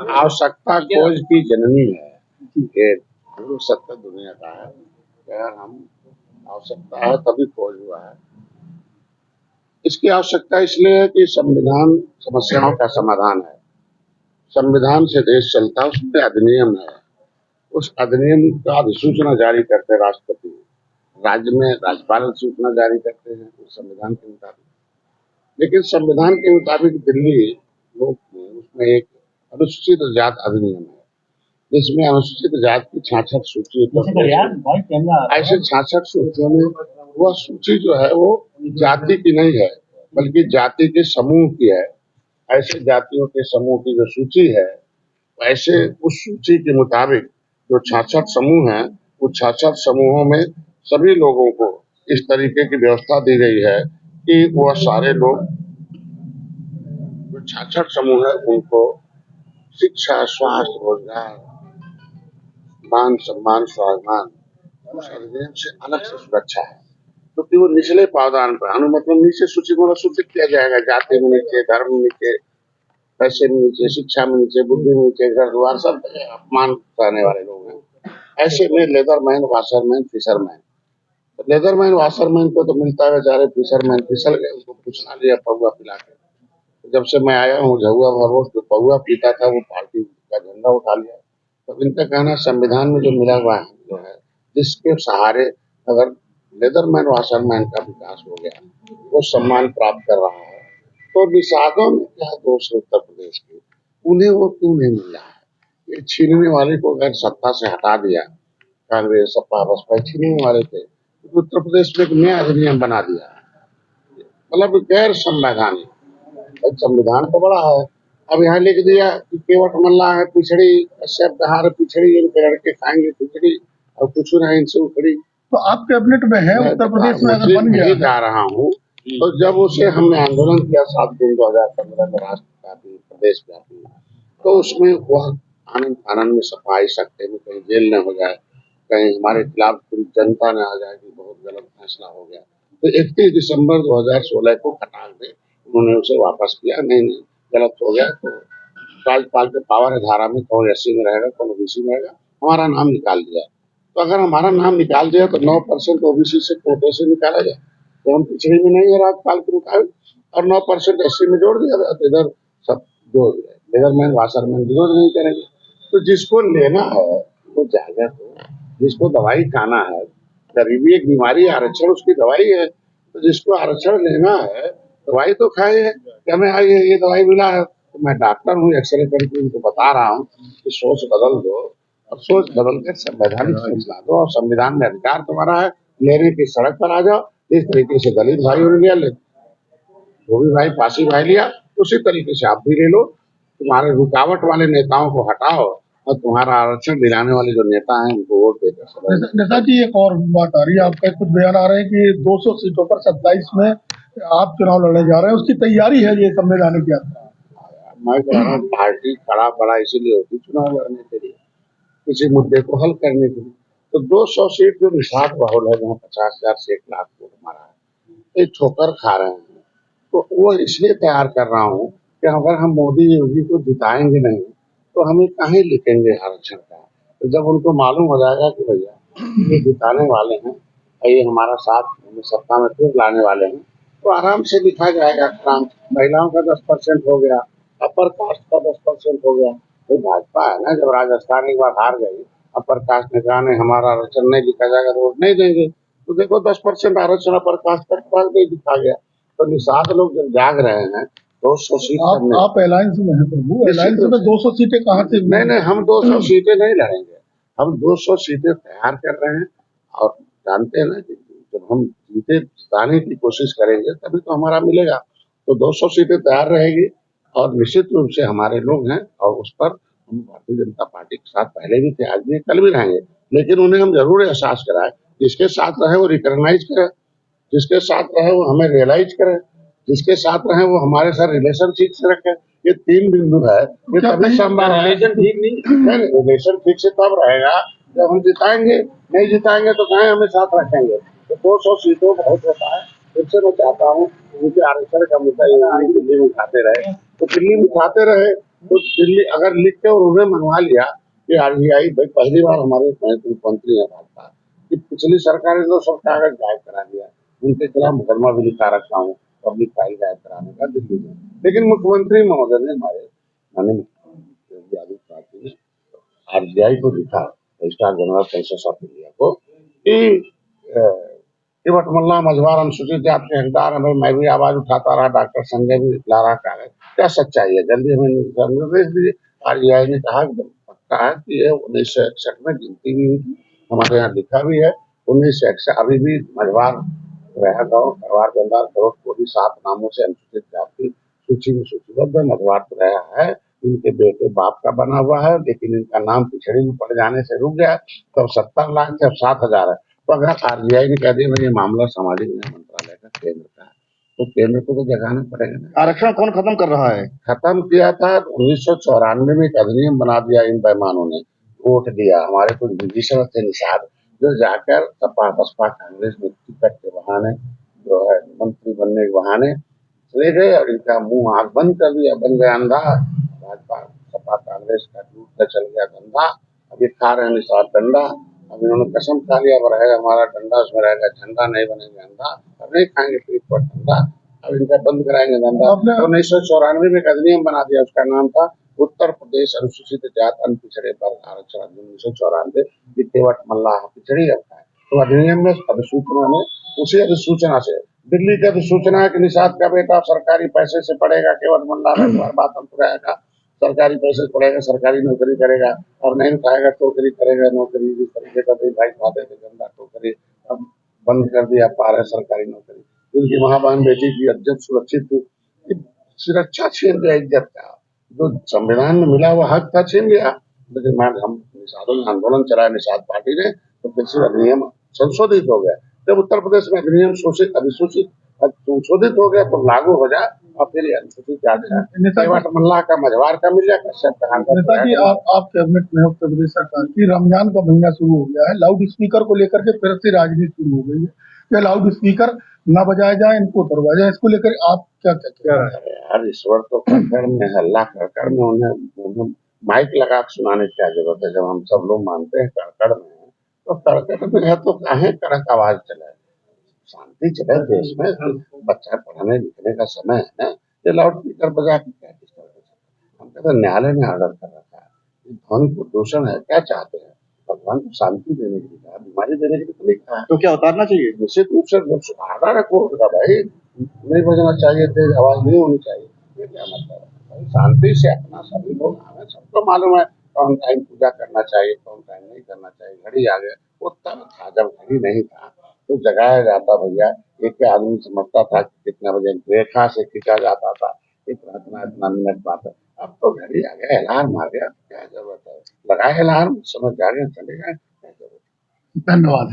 आवश्यकता खोज की जननी है, ये पूर्व सत्य दुनिया का है। अगर हम आवश्यकता है तभी खोज हुआ है। इसकी आवश्यकता इसलिए है कि संविधान समस्याओं का समाधान है। संविधान से देश चलता है, उसमें अधिनियम है। उस अधिनियम का अधिसूचना जारी करते राष्ट्रपति, राज्य में राज्यपाल अधिसूचना जारी करते हैं उस संविधान के मुताबिक। लेकिन संविधान के मुताबिक दिल्ली लोक में उसमें एक अनुसूचित जात अधिनियम है, जिसमें अनुसूचित जात की 66 सूची ऐसे 66 सूचियों में वह सूची जो है वो जाति की नहीं है, बल्कि जाति के समूह की है। ऐसे जातियों के समूह की जो सूची है, ऐसे उस सूची के मुताबिक जो 66 समूह हैं, उस 66 समूहों में सभी लोगों को इस तरीके की व्यवस्था दी गई है कि वह सारे लोग जो 66 समूह है उनको शिक्षा, स्वास्थ्य, रोजगार, मान सम्मान, स्वाभिमान उस अधिनियम से अलग से सुरक्षा है, क्योंकि वो निचले पावदान पर मतलब नीचे सूचित किया जाएगा। जाति में नीचे, धर्म में नीचे, पैसे में नीचे, शिक्षा में नीचे, बुद्धि में नीचे, घर द्वार सब अपमान करने वाले लोग हैं। ऐसे में लेदरमैन, वाशरमैन, फिशरमैन, लेदरमैन वाशरमैन को तो मिलता है बेचारे, फिशरमैन फिसल गए, उनको कुछ ना लिया पौवा पिला के। जब से मैं आया हूँ झुआ भर जो पौवा पीता था वो पार्टी का झंडा उठा लिया। तो इनका कहना संविधान में जो मिला हुआ है जो है, जिसके सहारे अगर लेदरमैन वाशरमैन का विकास हो गया, वो सम्मान प्राप्त कर रहा है, तो निषादों में क्या दोष है उत्तर प्रदेश के, उन्हें वो क्यों नहीं मिल रहा है? ये छीनने वाले को अगर सत्ता से हटा दिया, कांग्रेस सपा बसपा छीनने वाले थे, तो उत्तर प्रदेश में एक नया अधिनियम बना दिया, मतलब गैर संवैधानिक। संविधान तो बड़ा है, अब यहाँ लिख दिया कि केवट मल्ला है पिछड़ी, कश्यप बिहार पिछड़ी, इनके लड़के खाएंगे खिचड़ी और कुछ नहीं इनसे उखड़ी। तो आप कैबिनेट में है उत्तर प्रदेश में, अगर बन गया जा रहा हूँ, तो जब उसे हमने आंदोलन किया 7 जून 2015 में राष्ट्रव्यापी प्रदेश व्यापी, तो उसमें वह आनंद में सफा आई सकते में कहीं जेल न हो जाए, कहीं हमारे खिलाफ पूरी जनता न आ जाए कि बहुत गलत फैसला हो गया। तो 31 दिसंबर 2016 को हटा दे उन्होंने उसे वापस किया। नहीं गलत हो गया तो राज्यपाल के पावर है, धारा में कौन एससी में रहेगा कौन ओबीसी में रहेगा, हमारा नाम निकाल दिया। तो अगर हमारा नाम निकाल दिया तो 9% ओबीसी से कोटे से निकाला जाए, तो हम पिछड़ी में नहीं है राज्यपाल के मुताबिक, और 9% एससी में जोड़ दिया, तो इधर सब जोड़ दिया, लेदरमैन वाशरमैन विरोध नहीं करेंगे। तो जिसको लेना है वो जाएगा, तो जिसको दवाई खाना है, गरीबी एक बीमारी, आरक्षण उसकी दवाई है, तो जिसको आरक्षण लेना है दवाई तो खाए है कि हमें ये दवाई मिला है। तो मैं डॉक्टर हूँ, एक्सरे करके उनको बता रहा हूँ कि सोच बदल दो, और सोच बदल कर संवैधानिक सोच ला दो, और संविधान में अधिकार तुम्हारा है, लेने की सड़क पर आ जाओ। इस तरीके से दलित भाइयों ने लिया, धोबी भाई पासी भाई लिया, उसी तरीके से आप भी ले लो। तुम्हारे रुकावट वाले नेताओं को हटाओ और तुम्हारा आरक्षण दिलाने वाले जो नेता हैं उनको वोट देकर। नेता जी एक और बात आ रही है, आपका कुछ बयान आ रहे हैं कि 200 सीटों पर 27 में आप चुनाव लड़ने जा रहे हैं, उसकी तैयारी है ये संवैधानिक यात्रा। मैं कह रहा हूँ पार्टी खड़ा बड़ा इसीलिए होती चुनाव लड़ने के लिए, किसी मुद्दे को हल करने के लिए। तो 200 सीट जो निषाद बहुल है, जहाँ 50,000 से 1 लाख वोट हमारा है, एक ठोकर खा रहे हैं, तो वो इसलिए तैयार कर रहा हूँ कि अगर हम मोदी योगी को जिताएंगे नहीं तो हमें कहीं लिखेंगे आरक्षण का। तो जब उनको मालूम हो जाएगा कि भैया ये जिताने वाले हैं और ये हमारा साथ सत्ता में फिर लाने वाले हैं, तो आराम से लिखा जाएगा काम। महिलाओं का 10% हो गया, अपर कास्ट का 10% हो गया। तो भाजपा है ना, जब राजस्थान एक बार हार गई, अपर कास्ट ने कहा नहीं हमारा आरक्षण नहीं लिखा जाएगा तो वोट नहीं देंगे, तो देखो 10% आरक्षण अपर कास्ट तक नहीं दिखा गया। तो निषाद लोग जब जाग रहे हैं 200 सीट आप अलायंस में हैं प्रभु, अलायंस में 200 सीटें कहाँ से? नहीं हम 200 सीटें नहीं लड़ेंगे, हम 200 सीटें तैयार कर रहे हैं, और जानते हैं ना कि जब हम जीते जिताने की कोशिश करेंगे तभी तो हमारा मिलेगा। तो 200 सीटें तैयार रहेगी, और निश्चित रूप से हमारे लोग हैं, और उस पर हम भारतीय जनता पार्टी के साथ पहले भी थे, आज भी कल भी रहेंगे। लेकिन उन्हें हम जरूर एहसास कराएं, जिसके साथ रहे वो रिकॉग्नाइज करें, जिसके साथ रहे वो हमें रियलाइज करे, जिसके साथ रहे वो हमारे साथ रिलेशन ठीक से रखे। ये 3 बिंदु है, ये तभी संभव है। रिलेशन ठीक नहीं, रिलेशन ठीक से तब रहेगा जब हम जिताएंगे, नहीं जिताएंगे तो कहें हमें साथ रखेंगे। तो 200 सीटों बहुत होता है, फिर से मैं चाहता हूँ उनके आरक्षण का मुद्दा योगी दिल्ली में उठाते रहे, तो दिल्ली में उठाते रहे, तो दिल्ली अगर लिख के और उन्हें मंगवा लिया कि आरबीआई भाई पहली बार हमारे मंत्री है भाजपा कि पिछली सरकार ने तो सब कागज गायब करा दिया, उनके खिलाफ मुकदमा भी लिखा रखा हूँ पब्लिक फाइल गायब कराने का दिल्ली में, लेकिन मुख्यमंत्री महोदय ने हमारे माननीय योगी आदित्यनाथ जी ने आरबीआई को लिखा, registrar general pension of India को कि तिवट मल्ला मझवार अनुसूचित जाति के हकदार है, मैं भी आवाज उठाता रहा, डॉक्टर संजय भी ला रहा कागज, क्या सच्चाई है, जल्दी हमें निर्देश दीजिए। आरबीआई ने कहा एकदम पक्का है कि ये 1961 में गिनती भी हुई, हमारे यहाँ लिखा भी है 1961, अभी भी मझवार रहा गाँव खरवार जलदार करोड़ कोटी 7 नामों से अनुसूचित जाति सूची में सूचीबद्ध मझवार तो रहा है, इनके बेटे बाप का बना हुआ है, लेकिन इनका नाम पिछड़ी में पड़ जाने से रुक गया, तो 70 लाख से अब 7,000 है। तो अगर आरबीआई ने कह दिया ये मामला सामाजिक न्याय मंत्रालय का केंद्र का है, तो केंद्र को तो जगाना पड़ेगा ना। आरक्षण कौन खत्म कर रहा है? खत्म किया था 1994 में, एक अधिनियम बना दिया इन बेईमानों ने, वोट दिया हमारे कुछ विजिशन थे निषाद, जो जाकर सपा बसपा कांग्रेस में टिकट के बहाने जो है मंत्री बनने के बहाने चले गए और इनका मुंह आंख बंद कर दिया, बन गया अंधा, भाजपा सपा कांग्रेस का दूध चल गया धंधा, अभी खा रहे हैं निषाद डंडा, अब इन्होंने कसम खा लिया रहेगा हमारा डंडा उसमें रहेगा झंडा, नहीं बनेंगे अंधा, अब नहीं खाएंगे पीठ पर ठंडा, अब इनका बंद कराएंगे धंधा। 1994 में एक अधिनियम बना दिया, उसका नाम था उत्तर प्रदेश अनुसूचित जाति अन्य पिछड़े वर्ग आरक्षण अधिनियम 1994, तिवट मल्लाह पिछड़ी रखा है। तो अधिनियम में अधिसूचना में उसी अधिसूचना से दिल्ली की अधिसूचना है कि निषाद का बेटा सरकारी पैसे से पढ़ेगा, केवल मल्लाह बात हम रहेगा, सरकारी पैसे से पढ़ेगा, सरकारी नौकरी करेगा, और नहीं खाएगा टोकरी करेगा, नौकरी जिस तरीके का भाई खाते थे गंदा टोकरी, अब बंद कर दिया पा रहे सरकारी नौकरी, जिनकी वहां बहन बेटी की इज्जत सुरक्षित थी, सुरक्षा छीन लिया, इज्जत का जो संविधान में मिला हुआ हक था छीन लिया। लेकिन हम निषादों ने आंदोलन चलाया, निषाद पार्टी ने, तो फिर से अधिनियम संशोधित हो गया। जब उत्तर प्रदेश में अधिनियम अधिसूचित संशोधित हो गया तो लागू हो जाए, और फिर अनुसूचित जाति मल्लाह का मझवार का मिल जाए, कश्यप का नेताजी आप कैबिनेट में उत्तर प्रदेश सरकार की, रमजान का महीना शुरू हो गया है, लाउड स्पीकर को लेकर के फिर से राजनीति शुरू हो गई है कि लाउड स्पीकर न बजाया जाए, इनको उतरवाया जाए, इसको लेकर आप क्या क्या रहे हैं? यार ईश्वर तो कड़कड़ में हल्ला कड़कड़ में उन्हें माइक लगा के सुनाने की क्या जरूरत है, जब हम सब लोग मानते हैं कड़कड़ में है, तो कड़कड़ में है तो काहे कड़क आवाज चले, शांति चले देश में, बच्चा पढ़ने लिखने का समय है ना, ये लाउड स्पीकर बजा के क्या डिस्टर्ब कर सकते, हम कहते हैं न्यायालय ने ऑर्डर कर रखा है, ध्वनि प्रदूषण है, क्या चाहते हैं, भगवान को शांति देने के लिए कहा, बीमारी देने के लिए तो नहीं कहा, तो क्या उतारना चाहिए? निश्चित रूप से ऑर्डर है कोर्ट का, भाई नहीं बजना चाहिए, तेज आवाज नहीं होनी चाहिए, ये क्या मतलब है, शांति से अपना सभी लोग आए, सबको मालूम है कौन टाइम पूजा करना चाहिए, कौन टाइम नहीं करना चाहिए, घड़ी आ गया, वो तब था जब घड़ी नहीं था तो जगाया जाता भैया, एक आदमी समझता था कि कितना बजे रेखा से खींचा जाता था, इतना इतना इतना मिनट बात है, अब तो घड़ी आ गया, अलार्म आ गया, क्या जरूरत है, लगाए अलार्म, समझ जागे चले गए, क्या जरूरत है। धन्यवाद।